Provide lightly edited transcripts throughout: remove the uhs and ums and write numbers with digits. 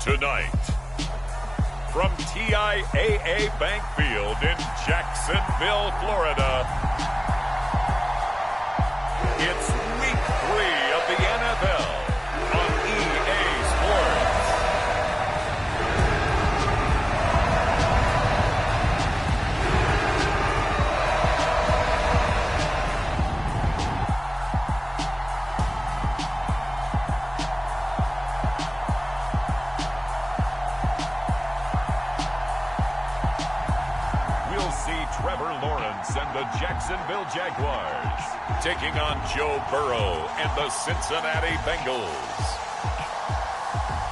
Tonight, from TIAA Bank Field in Jacksonville, Florida, it's Week 3 of the NFL on EA Sports. And the Jacksonville Jaguars taking on Joe Burrow and the Cincinnati Bengals.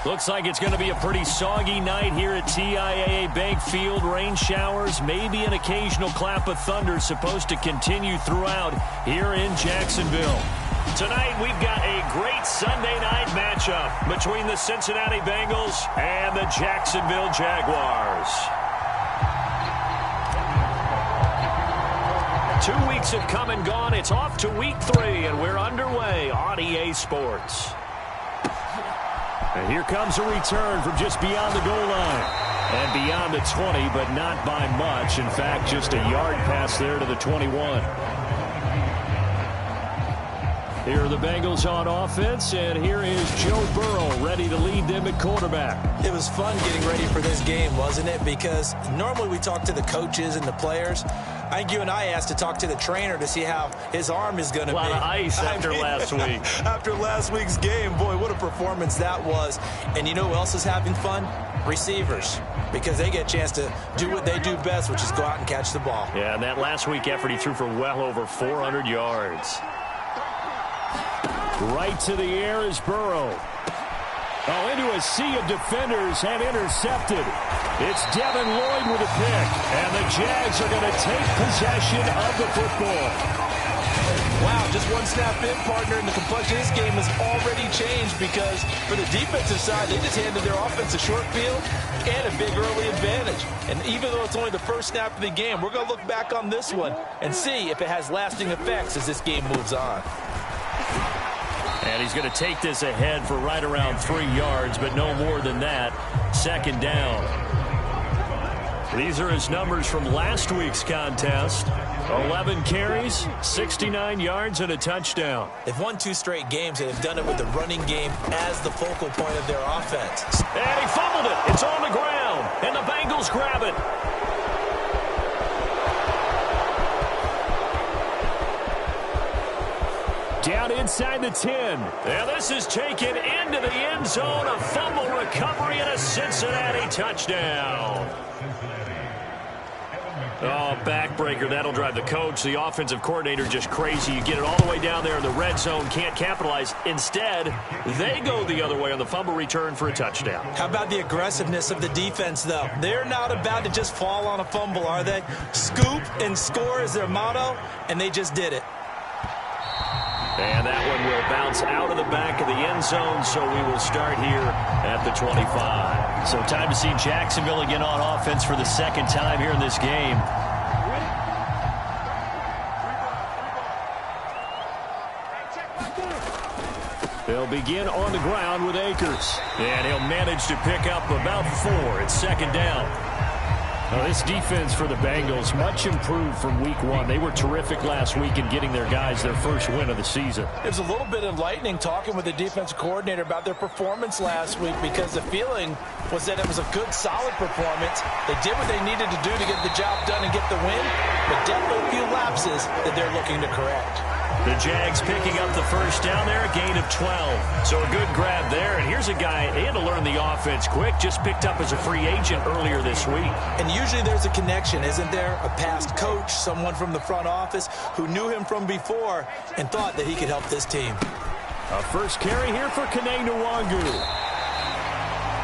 Looks like it's going to be a pretty soggy night here at TIAA Bank Field. Rain showers, maybe an occasional clap of thunder supposed to continue throughout here in Jacksonville. Tonight we've got a great Sunday night matchup between the Cincinnati Bengals and the Jacksonville Jaguars. 2 weeks have come and gone. It's off to week 3, and we're underway on EA Sports. And here comes a return from just beyond the goal line. And beyond the 20, but not by much. In fact, just a yard pass there to the 21. Here are the Bengals on offense, and here is Joe Burrow ready to lead them at quarterback. It was fun getting ready for this game, wasn't it? Because normally we talk to the coaches and the players. I think you and I asked to talk to the trainer to see how his arm is going to be. A lot of ice after last week. After last week's game, boy, what a performance that was. And you know who else is having fun? Receivers. Because they get a chance to do what they do best, which is go out and catch the ball. Yeah, and that last week effort, he threw for well over 400 yards. Right to the air is Burrow. Oh, into a sea of defenders and intercepted. It's Devin Lloyd with a pick, and the Jags are going to take possession of the football. Wow, just one snap in, partner, and the complexion of this game has already changed because for the defensive side, they just handed their offense a short field and a big early advantage. And even though it's only the first snap of the game, we're going to look back on this one and see if it has lasting effects as this game moves on. And he's going to take this ahead for right around 3 yards, but no more than that. Second down. These are his numbers from last week's contest. 11 carries, 69 yards, and a touchdown. They've won 2 straight games, and they've done it with the running game as the focal point of their offense. And he fumbled it. It's on the ground, and the Bengals grab it. Down inside the 10. And this is taken into the end zone. A fumble recovery and a Cincinnati touchdown. Oh, backbreaker. That'll drive the coach, the offensive coordinator, just crazy. You get it all the way down there in the red zone, can't capitalize. Instead, they go the other way on the fumble return for a touchdown. How about the aggressiveness of the defense, though? They're not about to just fall on a fumble, are they? Scoop and score is their motto, and they just did it. And that one will bounce out of the back of the end zone, so we will start here at the 25. So time to see Jacksonville again on offense for the second time here in this game. They'll begin on the ground with Akers. And he'll manage to pick up about 4. It's second down. Now, this defense for the Bengals, much improved from week 1. They were terrific last week in getting their guys their first win of the season. It was a little bit enlightening talking with the defensive coordinator about their performance last week because the feeling was that it was a good, solid performance. They did what they needed to do to get the job done and get the win, but definitely a few lapses that they're looking to correct. The Jags picking up the first down there, a gain of 12. So a good grab there. And here's a guy, he had to learn the offense quick, just picked up as a free agent earlier this week. And usually there's a connection, isn't there? A past coach, someone from the front office who knew him from before and thought that he could help this team. A first carry here for Kene Nwangu.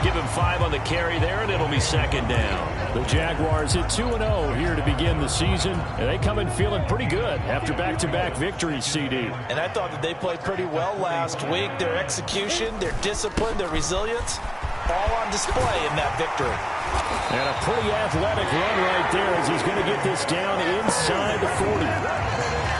Give him 5 on the carry there, and it'll be second down. The Jaguars at 2-0 here to begin the season, and they come in feeling pretty good after back-to-back victories, CD. And I thought that they played pretty well last week. Their execution, their discipline, their resilience, all on display in that victory. And a pretty athletic run right there as he's going to get this down inside the 40.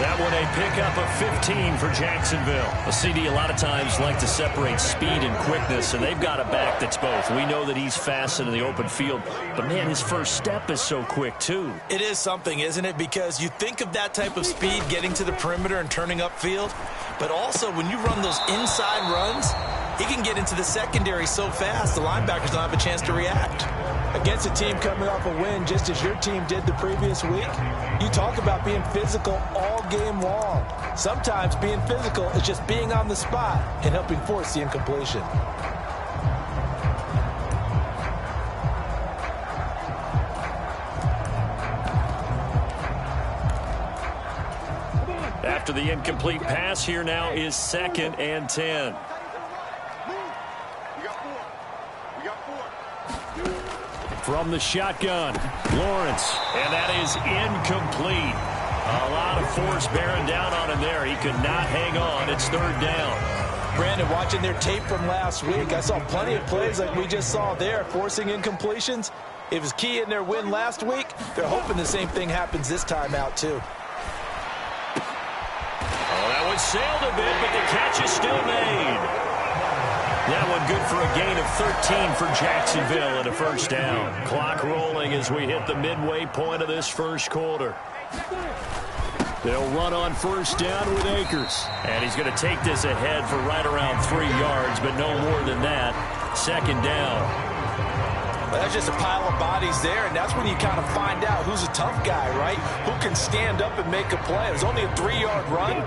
That one a pickup of 15 for Jacksonville. A CD a lot of times like to separate speed and quickness, and they've got a back that's both. We know that he's fast in the open field, but, man, his first step is so quick, too. It is something, isn't it? Because you think of that type of speed getting to the perimeter and turning upfield, but also when you run those inside runs, he can get into the secondary so fast the linebackers don't have a chance to react. Against a team coming off a win just as your team did the previous week, you talk about being physical all game long. Sometimes being physical is just being on the spot and helping force the incompletion. After the incomplete pass, here now is 2nd and 10. From the shotgun, Lawrence, and that is incomplete. A lot of force bearing down on him there. He could not hang on. It's 3rd down. Brandon, watching their tape from last week, I saw plenty of plays like we just saw there, forcing incompletions. It was key in their win last week. They're hoping the same thing happens this time out, too. Oh, that one sailed a bit, but the catch is still made. That one good for a gain of 13 for Jacksonville and a 1st down. Clock rolling as we hit the midway point of this 1st quarter. They'll run on 1st down with Akers. And he's going to take this ahead for right around 3 yards, but no more than that. 2nd down. Well, that's just a pile of bodies there, and that's when you kind of find out who's a tough guy, right? Who can stand up and make a play. It was only a 3-yard run,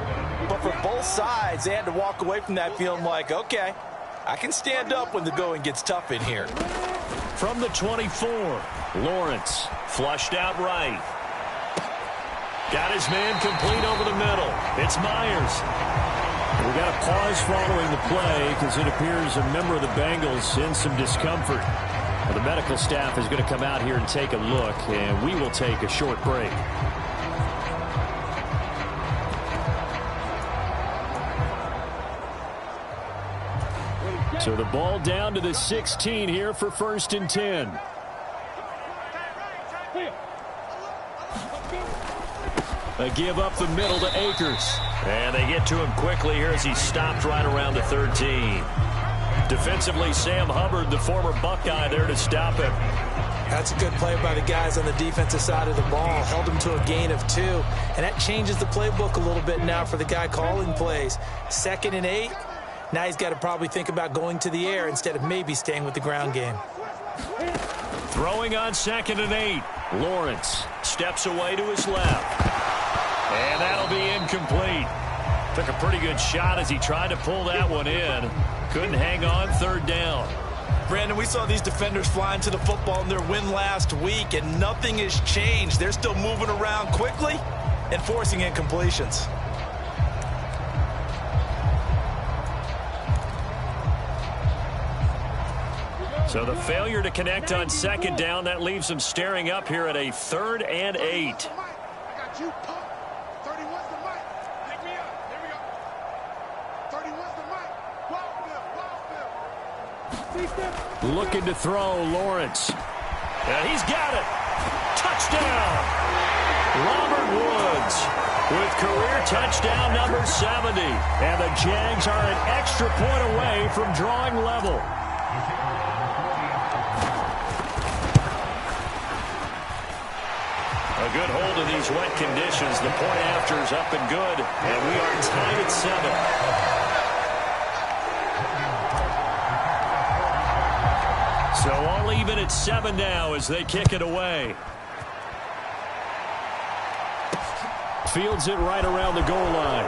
but for both sides, they had to walk away from that feeling like, okay, I can stand up when the going gets tough in here. From the 24, Lawrence flushed out right. Got his man complete over the middle. It's Myers. We got a pause following the play because it appears a member of the Bengals in some discomfort. Well, the medical staff is going to come out here and take a look, and we will take a short break. So the ball down to the 16 here for 1st and 10. A give up the middle to Akers. And they get to him quickly here as he stopped right around the 13. Defensively, Sam Hubbard, the former Buckeye, there to stop him. That's a good play by the guys on the defensive side of the ball. Held him to a gain of 2. And that changes the playbook a little bit now for the guy calling plays. 2nd and 8. Now he's got to probably think about going to the air instead of maybe staying with the ground game. Throwing on 2nd and 8. Lawrence steps away to his left. And that'll be incomplete. Took a pretty good shot as he tried to pull that one in. Couldn't hang on. 3rd down. Brandon, we saw these defenders flying to the football in their win last week, and nothing has changed. They're still moving around quickly and forcing incompletions. So the failure to connect on 2nd down, that leaves them staring up here at a 3rd and 8. Looking to throw, Lawrence. And he's got it. Touchdown. Robert Woods with career touchdown number 70. And the Jags are an extra point away from drawing level. A good hold in these wet conditions. The point after is up and good. And we are tied at 7. So all even at 7 now as they kick it away. Fields it right around the goal line.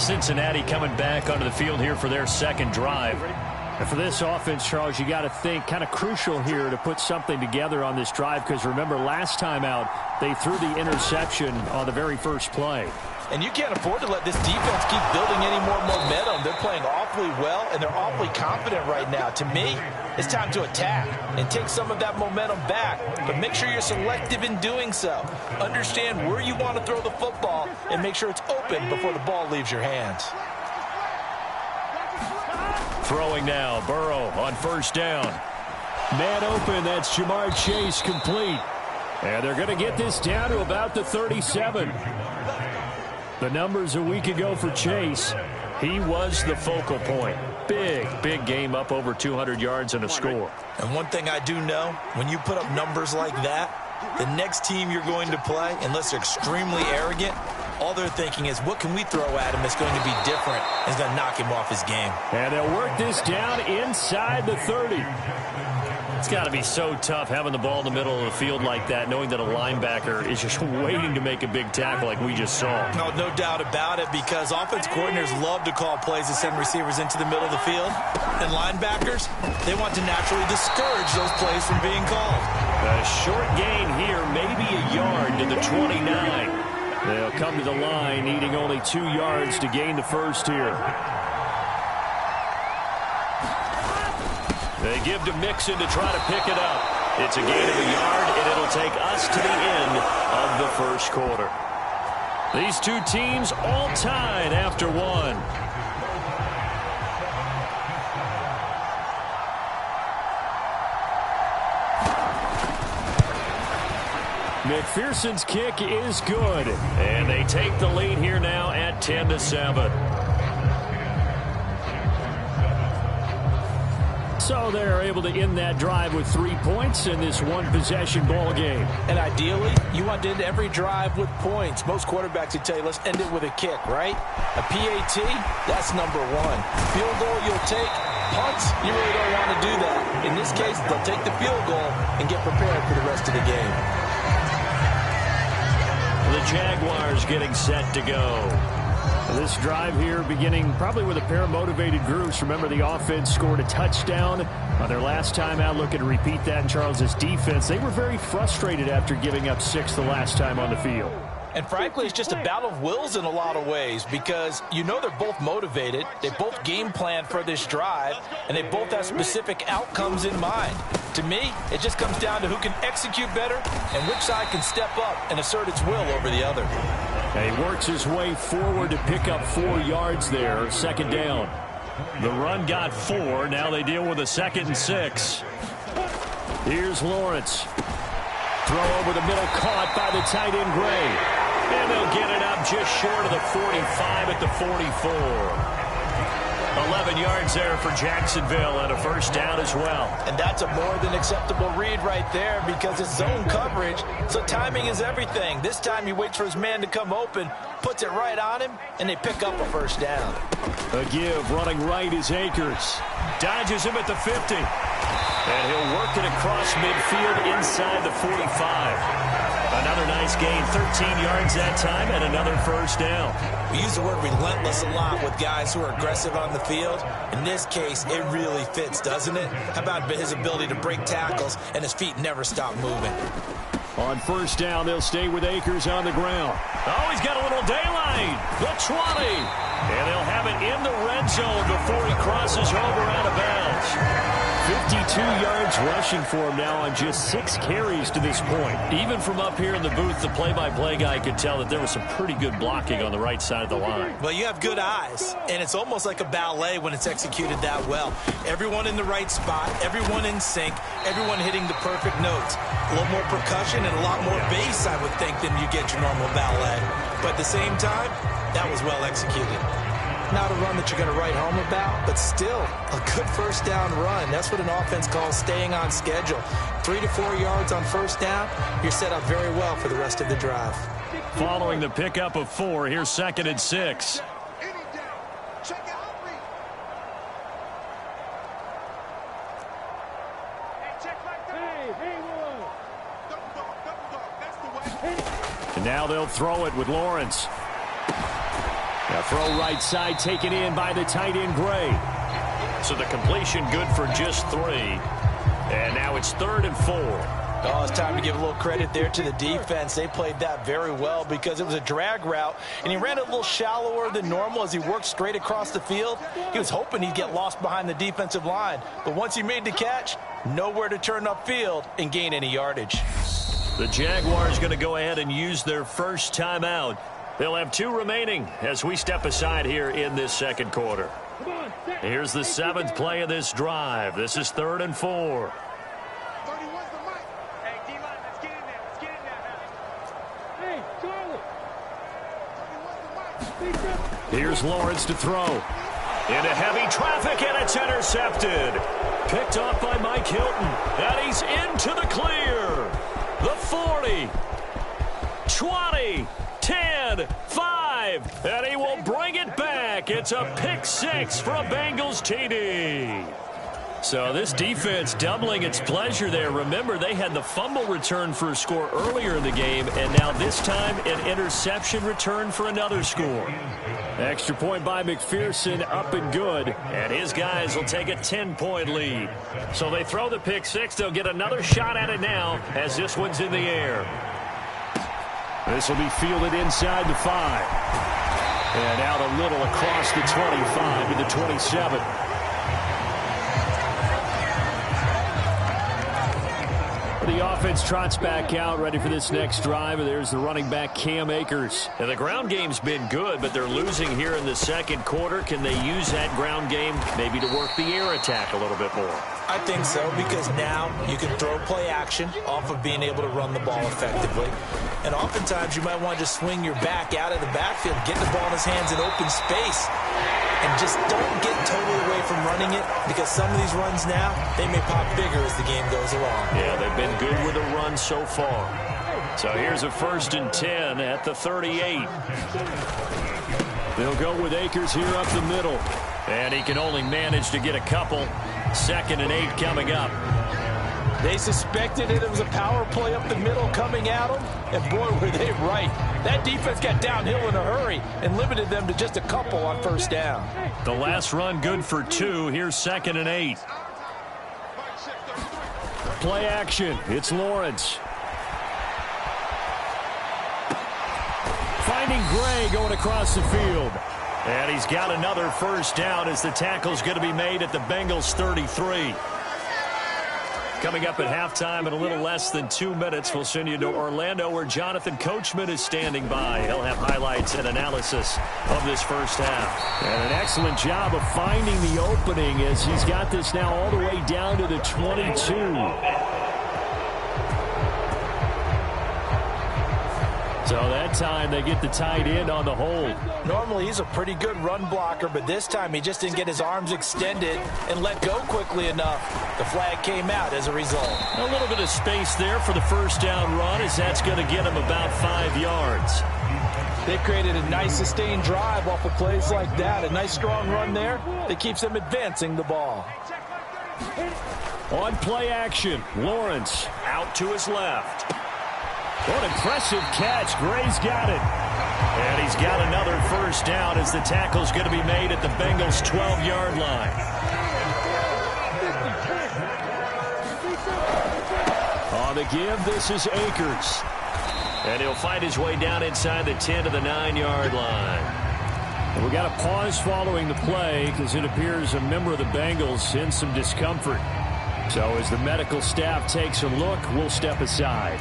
Cincinnati coming back onto the field here for their 2nd drive. And for this offense, Charles, you got to think kind of crucial here to put something together on this drive because remember last time out they threw the interception on the very first play. And you can't afford to let this defense keep building any more momentum. They're playing awfully well, and they're awfully confident right now. To me, it's time to attack and take some of that momentum back. But make sure you're selective in doing so. Understand where you want to throw the football and make sure it's open before the ball leaves your hands. Throwing now, Burrow on first down. Man open, that's Jamar Chase complete. And they're going to get this down to about the 37. The numbers a week ago for Chase, he was the focal point. Big game up over 200 yards and a score. And one thing I do know, when you put up numbers like that, the next team you're going to play, unless they're extremely arrogant, all they're thinking is, what can we throw at him that's going to be different? It's going to knock him off his game. And they'll work this down inside the 30. It's got to be so tough having the ball in the middle of the field like that, knowing that a linebacker is just waiting to make a big tackle like we just saw. No doubt about it, because offense coordinators love to call plays to send receivers into the middle of the field. And linebackers, they want to naturally discourage those plays from being called. A short gain here, maybe a yard to the 29. They'll come to the line, needing only 2 yards to gain the first here. They give to Mixon to try to pick it up. It's a gain of a yard, and it'll take us to the end of the first quarter. These two teams all tied after one. McPherson's kick is good, and they take the lead here now at 10-7. So they're able to end that drive with 3 points in this one-possession ball game. And ideally, you want to end every drive with points. Most quarterbacks would tell you, let's end it with a kick, right? A PAT, that's number one. Field goal you'll take. Punts, you really don't want to do that. In this case, they'll take the field goal and get prepared for the rest of the game. The Jaguars getting set to go. This drive here beginning probably with a pair of motivated groups. Remember, the offense scored a touchdown on their last time out. Looking to repeat that in Charles's defense. They were very frustrated after giving up 6 the last time on the field. And frankly, it's just a battle of wills in a lot of ways, because you know they're both motivated. They both game plan for this drive, and they both have specific outcomes in mind. To me, it just comes down to who can execute better and which side can step up and assert its will over the other. He works his way forward to pick up 4 yards there. Second down. The run got 4. Now they deal with a 2nd and 6. Here's Lawrence. Throw over the middle, caught by the tight end Gray. And they'll get it up just short of the 45 at the 44. 11 yards there for Jacksonville and a first down as well. And that's a more than acceptable read right there, because it's zone coverage, so timing is everything. This time he waits for his man to come open, puts it right on him, and they pick up a first down. A give running right is Akers. Dodges him at the 50. And he'll work it across midfield inside the 45. Another nice gain, 13 yards that time, and another first down. We use the word relentless a lot with guys who are aggressive on the field. In this case, it really fits, doesn't it? How about his ability to break tackles and his feet never stop moving? On first down, they'll stay with Akers on the ground. Oh, he's got a little daylight. The 20. And they'll have it in the red zone before he crosses over out of bounds. 52 yards rushing for him now on just 6 carries to this point. Even from up here in the booth, the play-by-play guy could tell that there was some pretty good blocking on the right side of the line. Well, you have good eyes, and it's almost like a ballet when it's executed that well. Everyone in the right spot, everyone in sync, everyone hitting the perfect notes. A little more percussion and a lot more bass, I would think, than you get your normal ballet. But at the same time, that was well executed. Not a run that you're going to write home about, but still a good first down run. That's what an offense calls staying on schedule. 3 to 4 yards on first down, you're set up very well for the rest of the drive. Following the pickup of 4, here's 2nd and 6. And now they'll throw it with Lawrence. Now throw right side taken in by the tight end Gray. So the completion good for just 3. And now it's 3rd and 4. Oh, it's time to give a little credit there to the defense. They played that very well because it was a drag route, and he ran a little shallower than normal as he worked straight across the field. He was hoping he'd get lost behind the defensive line, but once he made the catch, nowhere to turn upfield and gain any yardage. The Jaguars going to go ahead and use their first timeout. They'll have 2 remaining as we step aside here in this second quarter. Here's the 7th play of this drive. This is 3rd and 4. Here's Lawrence to throw. Into heavy traffic, and it's intercepted. Picked off by Mike Hilton. And he's into the clear. The 40. 20. 10. 5. And he will bring it back. It's a pick 6 for a Bengals TD. So this defense doubling its pleasure there. Remember, they had the fumble return for a score earlier in the game, and now this time an interception return for another score. Extra point by McPherson, up and good, and his guys will take a 10-point lead. So they throw the pick 6. They'll get another shot at it now as this one's in the air. This will be fielded inside the 5. And out a little across the 25 to the 27. The offense trots back out, ready for this next drive. And there's the running back, Cam Akers. And the ground game's been good, but they're losing here in the second quarter. Can they use that ground game maybe to work the air attack a little bit more? I think so, because now you can throw play action off of being able to run the ball effectively. And oftentimes you might want to just swing your back out of the backfield, get the ball in his hands in open space, and just don't get totally away from running it, because some of these runs now, they may pop bigger as the game goes along. Yeah, they've been good with the run so far. So here's a 1st and 10 at the 38. They'll go with Akers here up the middle. And he can only manage to get a couple. 2nd and 8 coming up. They suspected it was a power play up the middle coming at them, and boy, were they right. That defense got downhill in a hurry and limited them to just a couple on 1st down. The last run good for 2. Here's 2nd and 8. Play action. It's Lawrence. Finding Gray going across the field. And he's got another 1st down as the tackle's going to be made at the Bengals 33. Coming up at halftime in a little less than 2 minutes, we'll send you to Orlando where Jonathan Coachman is standing by. He'll have highlights and analysis of this first half. And an excellent job of finding the opening as he's got this now all the way down to the 22. So that time they get the tight end on the hold. Normally he's a pretty good run blocker, but this time he just didn't get his arms extended and let go quickly enough. The flag came out as a result. A little bit of space there for the 1st down run as that's going to get him about 5 yards. They created a nice sustained drive off of plays like that. A nice strong run there that keeps them advancing the ball. On play action, Lawrence out to his left. What an impressive catch. Gray's got it. And he's got another 1st down as the tackle's going to be made at the Bengals' 12-yard line. On the give, this is Akers. And he'll find his way down inside the 10 to the 9-yard line. We got a pause following the play because it appears a member of the Bengals in some discomfort. So as the medical staff takes a look, we'll step aside.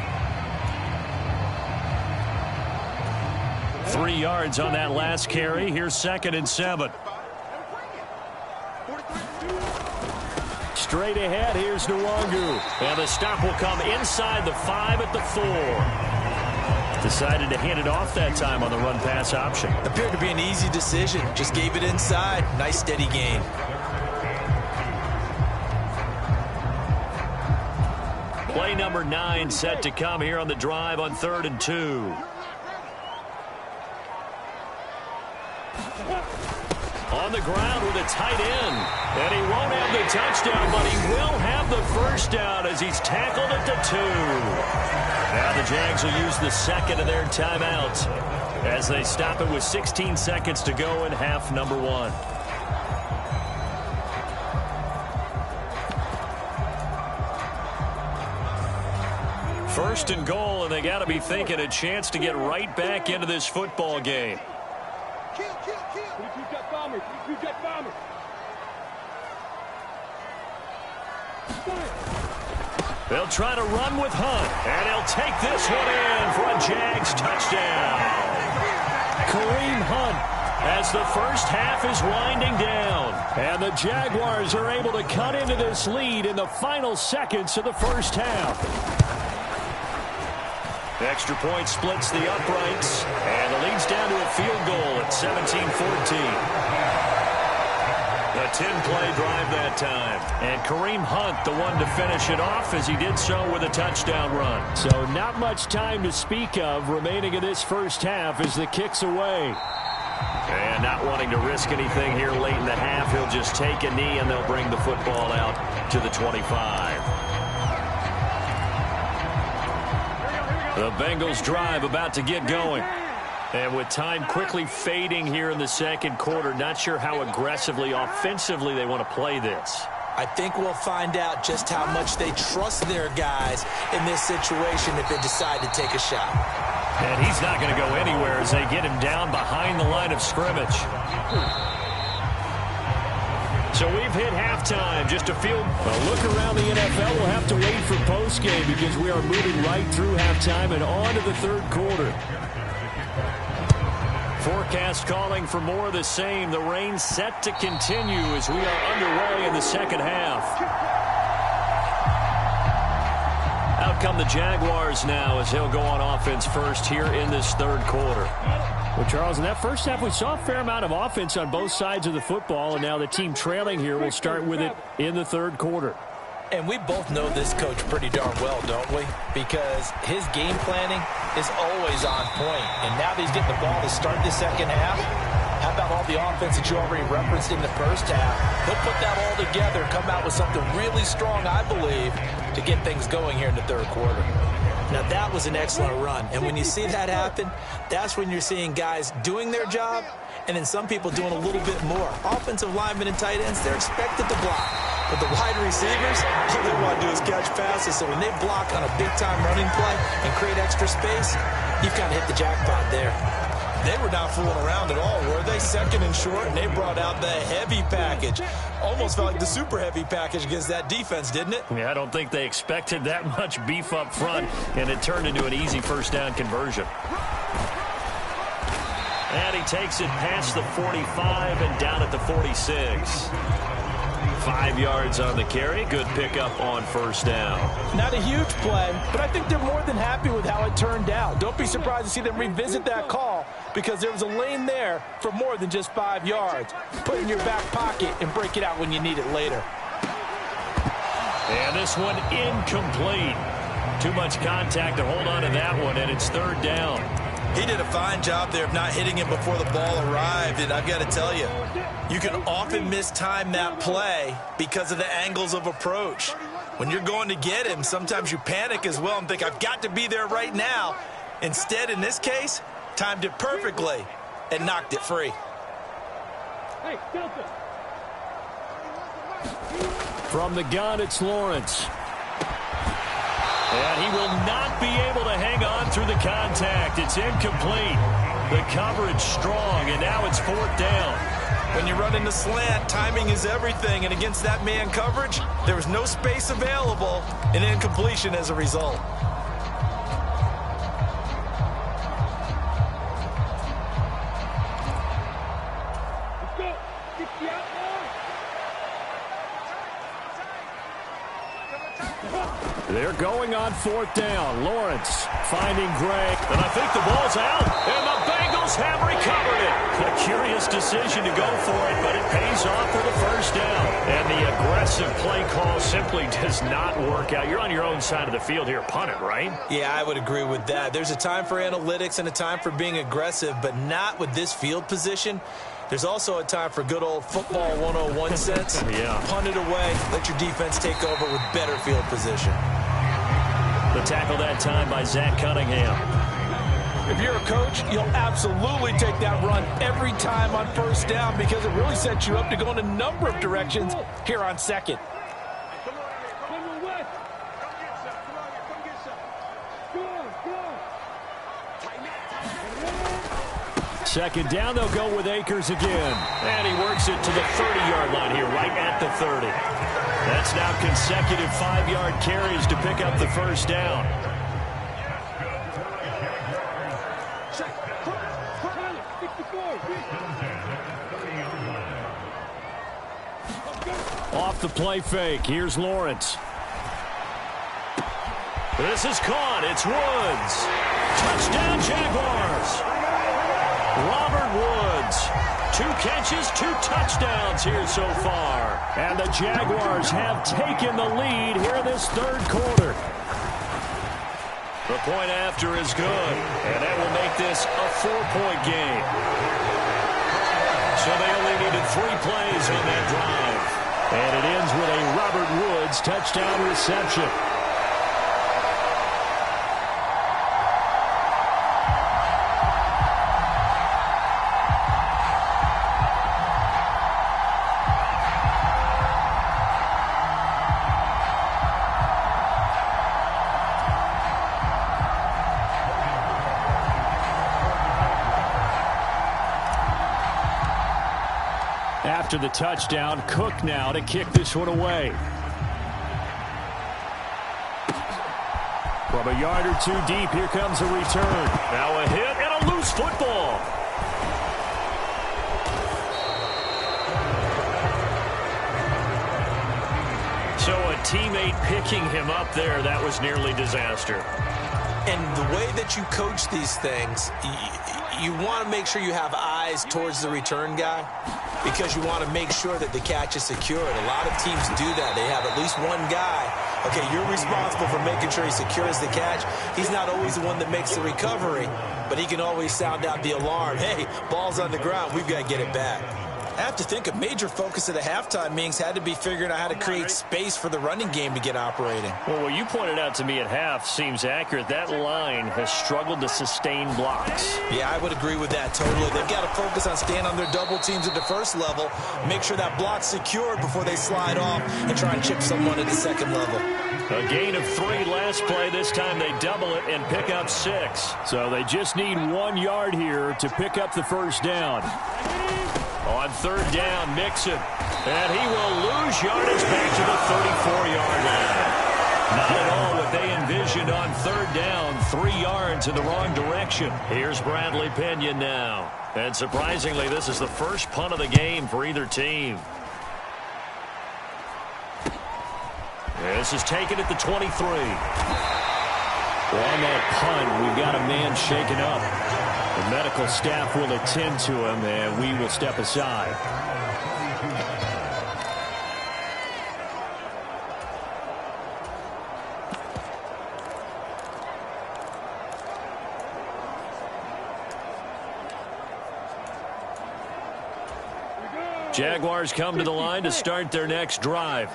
3 yards on that last carry. Here's 2nd and 7. Straight ahead, here's Nwangu. And the stop will come inside the 5 at the 4. Decided to hand it off that time on the run-pass option. Appeared to be an easy decision. Just gave it inside. Nice steady gain. Play number 9 set to come here on the drive on 3rd and 2. On the ground with a tight end. And he won't have the touchdown, but he will have the 1st down as he's tackled at the 2. Now the Jags will use the 2nd of their timeouts as they stop it with 16 seconds to go in half number 1. First and goal, and they got to be thinking a chance to get right back into this football game. They'll try to run with Hunt, and he'll take this one in for a Jags touchdown. as the first half is winding down. And the Jaguars are able to cut into this lead in the final seconds of the first half. Extra point splits the uprights, and the lead's down to a field goal at 17-14. A 10-play drive that time. And Kareem Hunt, the one to finish it off, as he did so with a touchdown run. So not much time to speak of remaining in this first half as the kick's away. And not wanting to risk anything here late in the half, he'll just take a knee and they'll bring the football out to the 25. The Bengals drive about to get going. And with time quickly fading here in the second quarter, not sure how aggressively, offensively they want to play this. I think we'll find out just how much they trust their guys in this situation if they decide to take a shot. And he's not going to go anywhere as they get him down behind the line of scrimmage. So we've hit halftime. Just a look around the NFL. We'll have to wait for postgame because we are moving right through halftime and on to the third quarter. Forecast calling for more of the same. The rain set to continue as we are underway in the second half. Out come the Jaguars now as they'll go on offense first here in this third quarter. Well, Charles, in that first half, we saw a fair amount of offense on both sides of the football, and now the team trailing here will start with it in the third quarter. And we both know this coach pretty darn well, don't we? Because his game planning is always on point. And now that he's getting the ball to start the second half, how about all the offense that you already referenced in the first half? He'll put that all together, come out with something really strong, I believe, to get things going here in the third quarter. Now, that was an excellent run. And when you see that happen, that's when you're seeing guys doing their job and then some people doing a little bit more. Offensive linemen and tight ends, they're expected to block. But the wide receivers, all they want to do is catch passes. So when they block on a big-time running play and create extra space, you've kind of hit the jackpot there. They were not fooling around at all, were they? Second and short, and they brought out the heavy package. Almost felt like the super heavy package against that defense, didn't it? Yeah, I don't think they expected that much beef up front, and it turned into an easy first down conversion. And he takes it past the 45 and down at the 46. 5 yards on the carry. Good pickup on first down. Not a huge play, but I think they're more than happy with how it turned out. Don't be surprised to see them revisit that call because there was a lane there for more than just 5 yards. Put it in your back pocket and break it out when you need it later. And this one incomplete. Too much contact to hold on to that one, and it's third down. He did a fine job there of not hitting him before the ball arrived, and I've got to tell you, you can often mistime that play because of the angles of approach. When you're going to get him, sometimes you panic as well and think, I've got to be there right now. Instead, in this case, timed it perfectly and knocked it free. From the gun, it's Lawrence. And he will not be able to hang on through the contact. It's incomplete. The coverage strong, and now it's fourth down. When you run in the slant, timing is everything, and against that man coverage, there was no space available, and incompletion as a result. They're going on fourth down. Lawrence finding Gray. And I think the ball's out. And the Bengals have recovered it. A curious decision to go for it, but it pays off with a first down. And the aggressive play call simply does not work out. You're on your own side of the field here. Punt it, right? Yeah, I would agree with that. There's a time for analytics and a time for being aggressive, but not with this field position. There's also a time for good old football 101 sense. Yeah. Punt it away. Let your defense take over with better field position. The tackle that time by Zach Cunningham. If you're a coach, you'll absolutely take that run every time on first down because it really sets you up to go in a number of directions here on second. Second down, they'll go with Akers again. And he works it to the 30-yard line here, right at the 30. That's now consecutive 5-yard carries to pick up the first down. Off the play fake, here's Lawrence. This is caught, it's Woods. Touchdown Jaguars. Robert Woods. 2 catches, 2 touchdowns here so far. And the Jaguars have taken the lead here in this third quarter. The point after is good, and that will make this a 4-point game. So they only needed 3 plays on that drive. And it ends with a Robert Woods touchdown reception. After the touchdown, Cook now to kick this one away. From a yard or 2 deep, here comes a return. Now a hit and a loose football. So a teammate picking him up there, that was nearly disaster. And the way that you coach these things, you want to make sure you have eyes towards the return guy because you want to make sure that the catch is secured. A lot of teams do that. They have at least one guy. Okay, you're responsible for making sure he secures the catch. He's not always the one that makes the recovery, but he can always sound out the alarm. Hey, ball's on the ground. We've got to get it back. I have to think a major focus of the halftime meetings had to be figuring out how to create space for the running game to get operating. Well, what you pointed out to me at half seems accurate. That line has struggled to sustain blocks. Yeah, I would agree with that totally. They've got to focus on staying on their double teams at the first level, make sure that block's secured before they slide off and try and chip someone at the second level. A gain of 3 last play. This time they double it and pick up 6. So they just need 1 yard here to pick up the first down. On third down, Mixon. And he will lose yardage back to the 34-yard line. Not at all what they envisioned on third down. 3 yards in the wrong direction. Here's Bradley Pinion now. And surprisingly, this is the first punt of the game for either team. This is taken at the 23. On that punt, we've got a man shaken up. The medical staff will attend to him, and we will step aside. Jaguars come to the line to start their next drive.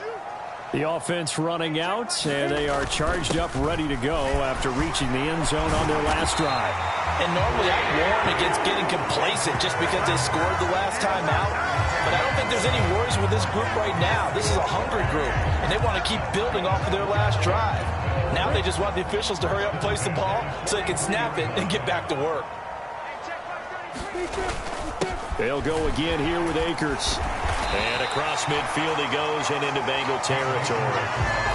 The offense running out, and they are charged up, ready to go after reaching the end zone on their last drive. And normally I warn against getting complacent just because they scored the last time out. But I don't think there's any worries with this group right now. This is a hungry group, and they want to keep building off of their last drive. Now they just want the officials to hurry up and place the ball so they can snap it and get back to work. They'll go again here with Akers. And across midfield he goes and into Bengal territory.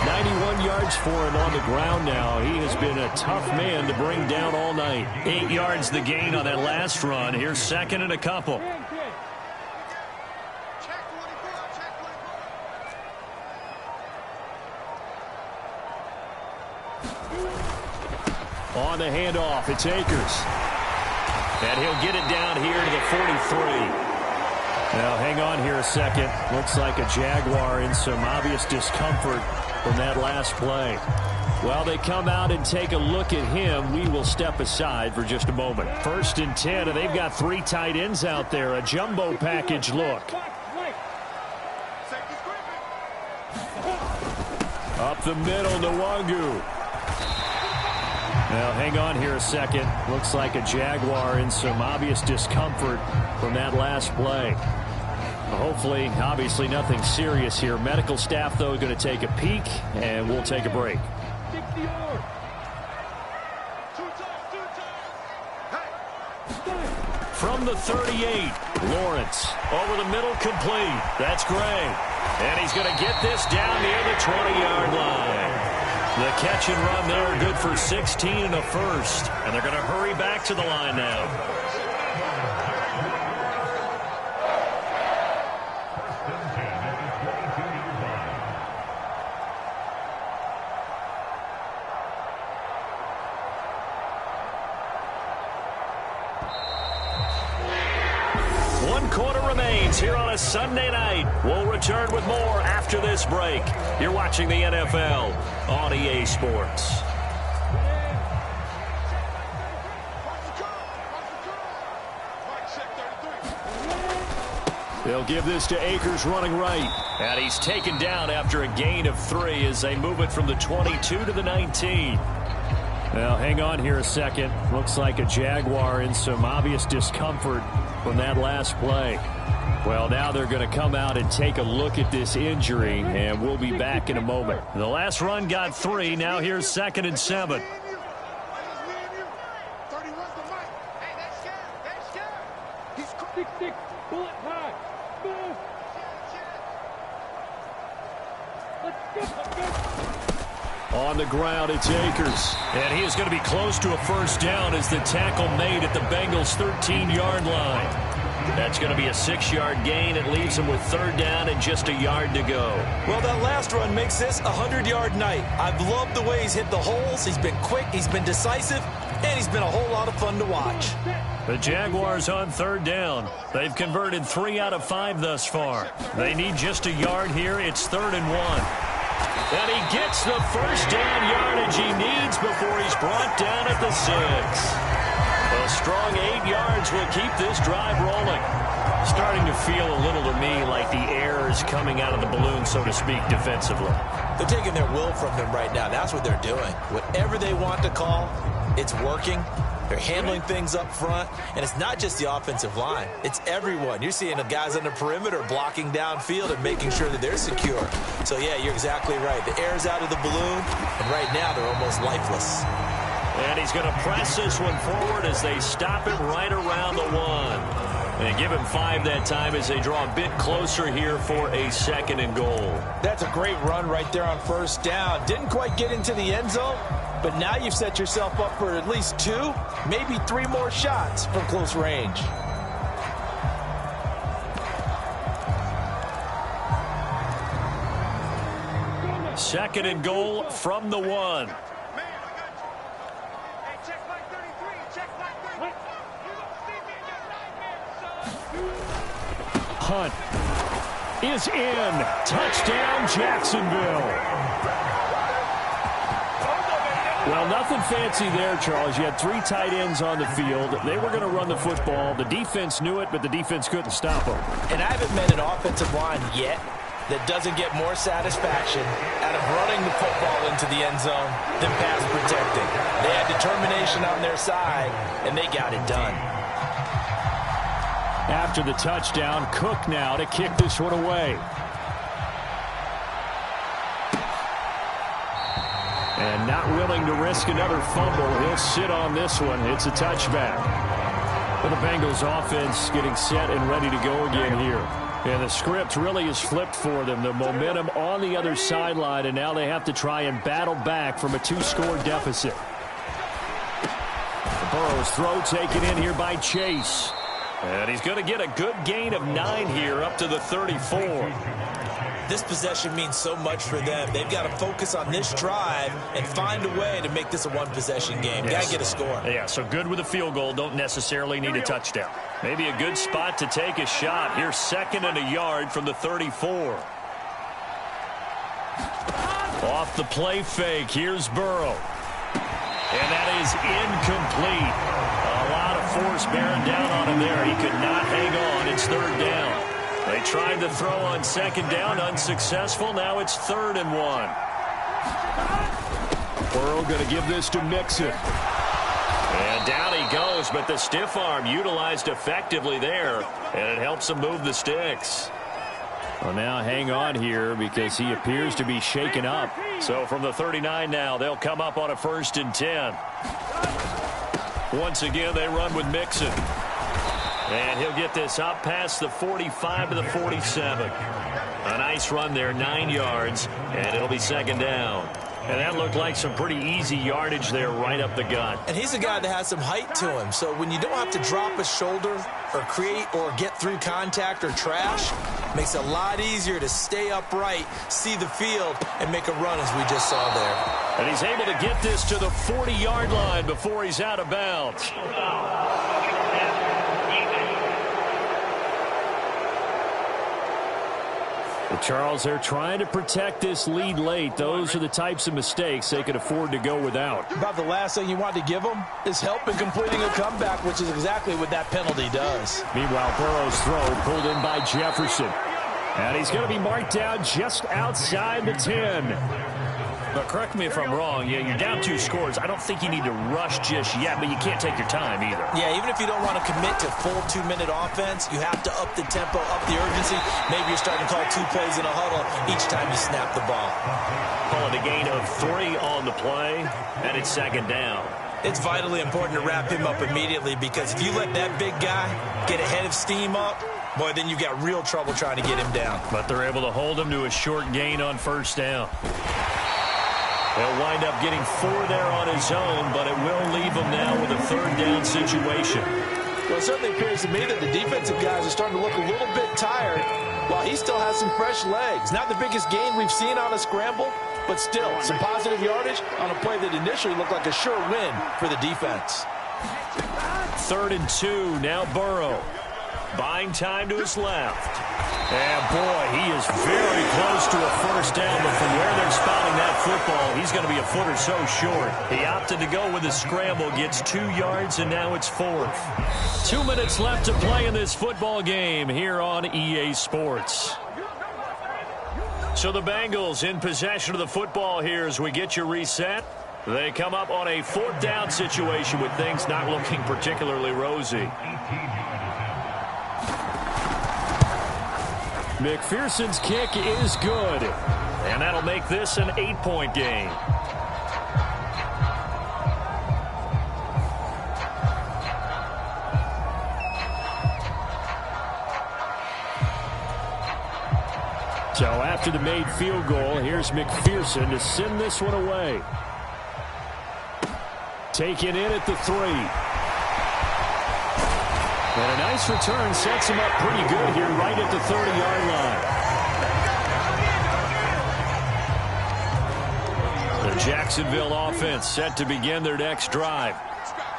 91 yards for him on the ground now. He has been a tough man to bring down all night. 8 yards the gain on that last run. Here's second and a couple. On the handoff, it's Akers. And he'll get it down here to the 43. Now, hang on here a second. Looks like a Jaguar in some obvious discomfort from that last play. While they come out and take a look at him, we will step aside for just a moment. 1st and 10, and they've got 3 tight ends out there. A jumbo package look. Up the middle, Nwangu. Now, hang on here a second. Looks like a Jaguar in some obvious discomfort from that last play. Hopefully, obviously, nothing serious here. Medical staff, though, going to take a peek, and we'll take a break. From the 38, Lawrence. Over the middle, complete. That's Gray. And he's going to get this down near the 20-yard line. The catch and run there, good for 16 and a first. And they're going to hurry back to the line now. 1 quarter remains here on a Sunday night. We'll return with more after this break. You're watching the NFL on EA Sports. They'll give this to Akers running right. And he's taken down after a gain of 3 as they move it from the 22 to the 19. Well, hang on here a second. Looks like a Jaguar in some obvious discomfort from that last play. Well, now they're going to come out and take a look at this injury, and we'll be back in a moment. The last run got 3. Now here's 2nd and 7. On the ground, it's Akers. And he is going to be close to a first down as the tackle made at the Bengals' 13-yard line. That's going to be a 6-yard gain. It leaves him with 3rd down and just a yard to go. Well, that last run makes this a 100-yard night. I've loved the way he's hit the holes. He's been quick, he's been decisive, and he's been a whole lot of fun to watch. The Jaguars on 3rd down. They've converted 3 out of 5 thus far. They need just a yard here. It's 3rd and 1. And he gets the first down yardage he needs before he's brought down at the 6. A strong 8 yards will keep this drive rolling. Starting to feel a little to me like the air is coming out of the balloon, so to speak, defensively. They're taking their will from him right now. That's what they're doing. Whatever they want to call, it's working. They're handling things up front, and it's not just the offensive line. It's everyone. You're seeing the guys on the perimeter blocking downfield and making sure that they're secure. So, yeah, you're exactly right. The air's out of the balloon, and right now they're almost lifeless. And he's going to press this one forward as they stop it right around the 1. And give him 5 that time as they draw a bit closer here for a 2nd and goal. That's a great run right there on first down. Didn't quite get into the end zone, but now you've set yourself up for at least 2, maybe 3 more shots from close range. Second and goal from the 1. Hunt is in. Touchdown, Jacksonville. Well, nothing fancy there, Charles. You had 3 tight ends on the field. They were going to run the football. The defense knew it, but the defense couldn't stop them. And I haven't met an offensive line yet that doesn't get more satisfaction out of running the football into the end zone than pass protecting. They had determination on their side, and they got it done. After the touchdown, Cook now to kick this one away. And not willing to risk another fumble. He'll sit on this one. It's a touchback. Well, the Bengals offense getting set and ready to go again here. And the script really is flipped for them. The momentum on the other sideline, and now they have to try and battle back from a 2-score deficit. Burrow's throw taken in here by Chase. And he's going to get a good gain of 9 here up to the 34. This possession means so much for them. They've got to focus on this drive and find a way to make this a 1-possession game. Yes. Got to get a score. Yeah, so good with a field goal. Don't necessarily need a touchdown. Maybe a good spot to take a shot. Here's 2nd and a yard from the 34. Off the play fake. Here's Burrow. And that is incomplete. A lot of force bearing down on him there. He could not hang on. It's 3rd down. They tried to throw on 2nd down. Unsuccessful. Now it's 3rd and 1. Burrow going to give this to Mixon. And down he goes, but the stiff arm utilized effectively there, and it helps him move the sticks. Well, now hang on here because he appears to be shaken up. So from the 39 now, they'll come up on a 1st and 10. Once again, they run with Mixon. And he'll get this up past the 45 to the 47. A nice run there, 9 yards, and it'll be 2nd down. And that looked like some pretty easy yardage there right up the gut. And he's a guy that has some height to him. So when you don't have to drop a shoulder or create or get through contact or trash, makes it a lot easier to stay upright, see the field, and make a run as we just saw there. And he's able to get this to the 40-yard line before he's out of bounds. Well, Charles, they're trying to protect this lead late. Those are the types of mistakes they could afford to go without. About the last thing you want to give them is help in completing a comeback, which is exactly what that penalty does. Meanwhile, Burrow's throw pulled in by Jefferson. And he's going to be marked down just outside the 10. But correct me if I'm wrong, you're down 2 scores. I don't think you need to rush just yet, but you can't take your time either. Yeah, even if you don't want to commit to full 2-minute offense, you have to up the tempo, up the urgency. Maybe you're starting to call 2 plays in a huddle each time you snap the ball. Calling a gain of 3 on the play, and it's 2nd down. It's vitally important to wrap him up immediately, because if you let that big guy get a head of steam up, boy, then you've got real trouble trying to get him down. But they're able to hold him to a short gain on 1st down. He'll wind up getting 4 there on his own, but it will leave him now with a 3rd down situation. Well, it certainly appears to me that the defensive guys are starting to look a little bit tired, while he still has some fresh legs. Not the biggest gain we've seen on a scramble, but still some positive yardage on a play that initially looked like a sure win for the defense. 3rd and 2, now Burrow. Buying time to his left. And, boy, he is very close to a 1st down, but from where they're spotting that football, he's going to be a foot or so short. He opted to go with a scramble, gets 2 yards, and now it's 4th. 2 minutes left to play in this football game here on EA Sports. So the Bengals in possession of the football here as we get you reset. They come up on a 4th down situation with things not looking particularly rosy. McPherson's kick is good, and that'll make this an 8-point game. So after the made field goal, here's McPherson to send this one away. Taken in at the 3. And a nice return sets him up pretty good here right at the 30-yard line. The Jacksonville offense set to begin their next drive.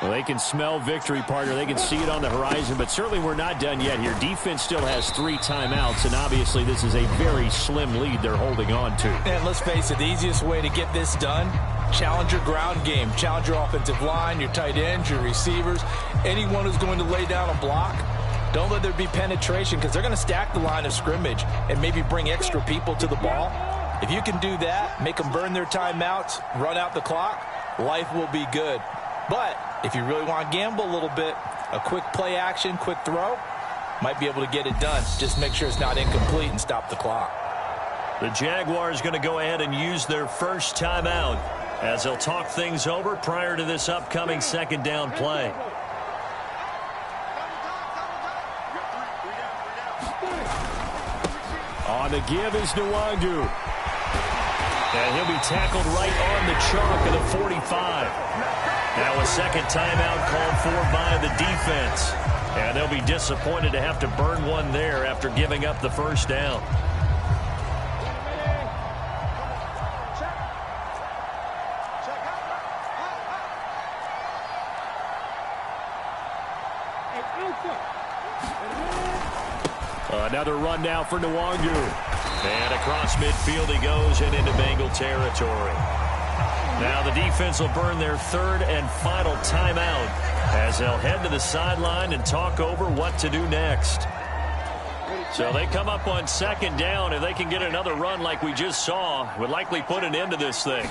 Well, they can smell victory, partner. They can see it on the horizon, but certainly we're not done yet here. Defense still has 3 timeouts, and obviously this is a very slim lead they're holding on to. And let's face it, the easiest way to get this done, challenge your ground game. Challenge your offensive line, your tight ends, your receivers, anyone who's going to lay down a block. Don't let there be penetration, because they're going to stack the line of scrimmage and maybe bring extra people to the ball. If you can do that, make them burn their timeouts, run out the clock, life will be good. But if you really want to gamble a little bit, a quick play action, quick throw, might be able to get it done. Just make sure it's not incomplete and stop the clock. The Jaguars going to go ahead and use their first timeout as they'll talk things over prior to this upcoming 2nd down play. On the give is Nwangu. And he'll be tackled right on the chalk of the 45. Now a 2nd timeout called for by the defense. And they'll be disappointed to have to burn one there after giving up the 1st down. Another run now for Nwangu. And across midfield he goes and into Bengal territory. Now the defense will burn their 3rd and final timeout as they'll head to the sideline and talk over what to do next. So they come up on 2nd down. If they can get another run like we just saw, would likely put an end to this thing.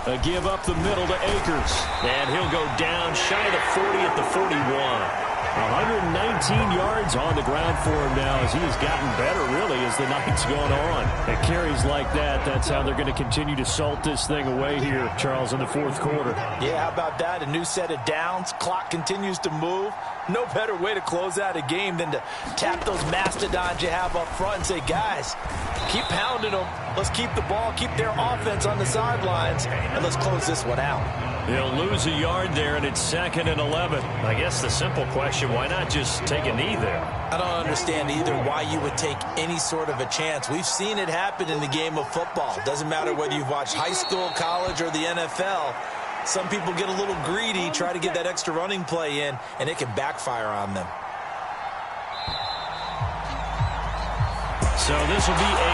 A give up the middle to Akers. And he'll go down shy of the 40 at the 41. 119 yards on the ground for him now as he has gotten better, really, as the night's going on. At carries like that, that's how they're going to continue to salt this thing away here, Charles, in the 4th quarter. Yeah, how about that? A new set of downs. Clock continues to move. No better way to close out a game than to tap those mastodons you have up front and say, guys, keep pounding them. Let's keep the ball, keep their offense on the sidelines, and let's close this one out. He'll lose a yard there, and it's 2nd and 11. I guess the simple question, why not just take a knee there? I don't understand either why you would take any sort of a chance. We've seen it happen in the game of football. It doesn't matter whether you've watched high school, college, or the NFL. Some people get a little greedy, try to get that extra running play in, and it can backfire on them. So this will be a